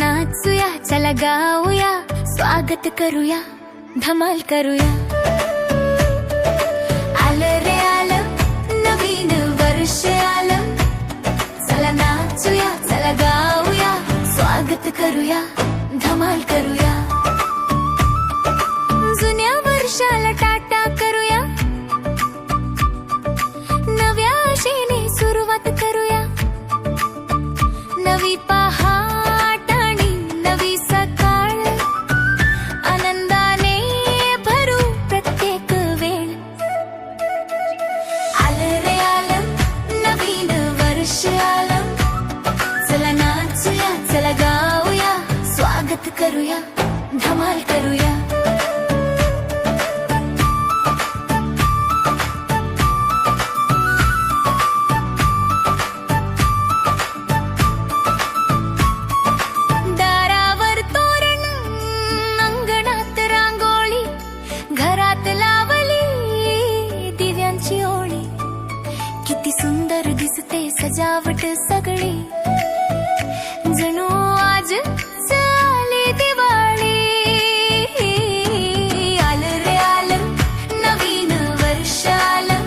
नाचूया, चला गाऊया, स्वागत करूया, धमाल करूया. आलं रे आलं, नवीन वर्ष आलं, चला नाचूया, चला गाऊया, स्वागत करूया, धमाल करूया. जुन्या वर्षाला टाटा करूया, नव्या आशेने सुरुवात करूया. नवी पहाट आणि नवी सकाळ, आनंदाने भरू प्रत्येक वेळ. आलं रे आलं, नवीन वर्ष आलं, चला नाचूया, चला गाऊया, स्वागत करूया, धमाल करूया. दारावर तोरण, अंगणात रांगोळी, घरात लावली दिव्यांची ओळी. किती सुंदर दिसते सजावट सगळी, जणू आज आली दिवाळी. आलं रे आलं, नवीन वर्ष आलं,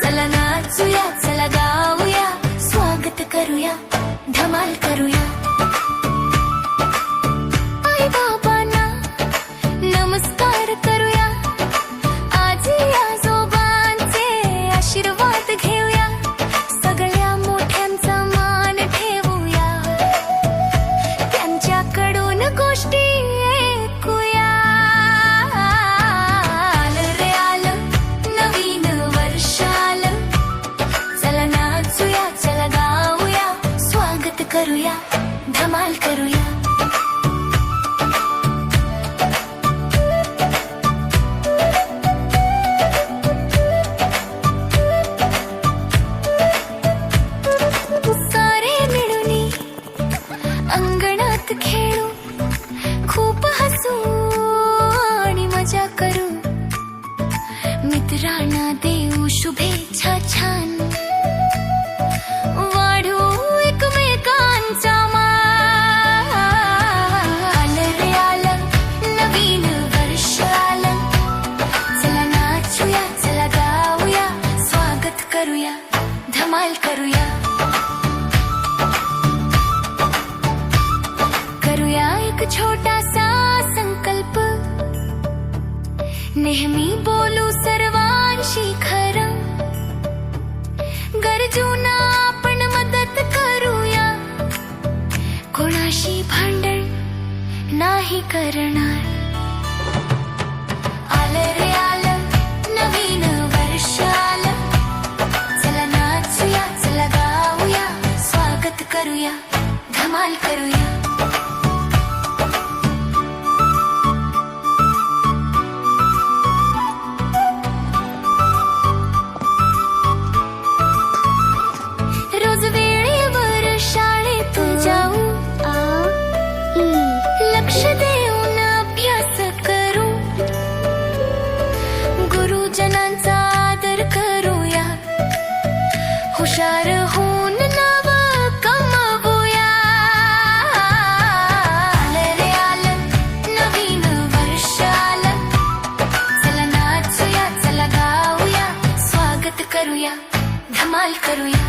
चला नाचूया, चला गाऊया, स्वागत करूया, धमाल करूया. आई बाबांना नमस्कार करूया, आजी आजोबांचे आशीर्वाद घेऊया, सगळ्या मोठ्यांचा मान ठेवूया, त्यांच्याकडून गोष्टी ऐकूया. आलं रे आलं, नवीन वर्ष आलं, चला नाचूया, चला गाऊया, स्वागत करूया, धमाल करूया. सारे मिळूनी अंगणात खेळू, खूप हसू आणि मजा करू. मित्रांना देऊ शुभेच्छा छान, वाढू एकमेकांचा मान. आलं रे आलं, नवीन वर्ष आलं, चला नाचूया, चला गाऊया, स्वागत करूया, धमाल करूया. करूया एक छोटासा संकल्प, नेहमी बोलू सर्वांशी खरं, गरजूंना आपण मदत करूया, कोणाशी भांडण नाही करणार. आलं रे आलं, नवीन वर्ष आलं, चला नाचूया, चला गाऊया, स्वागत करूया, धमाल करूया. रोज वेळेवर शाळेत जाऊ, लक्ष देऊन अभ्यास करू, गुरुजनांचा आदर करूया, हुशार होऊन नाव कमवूया. आलं रे आलं, नवीन वर्ष आलं, चला नाचूया, चला गाऊया, स्वागत करूया, धमाल करूया.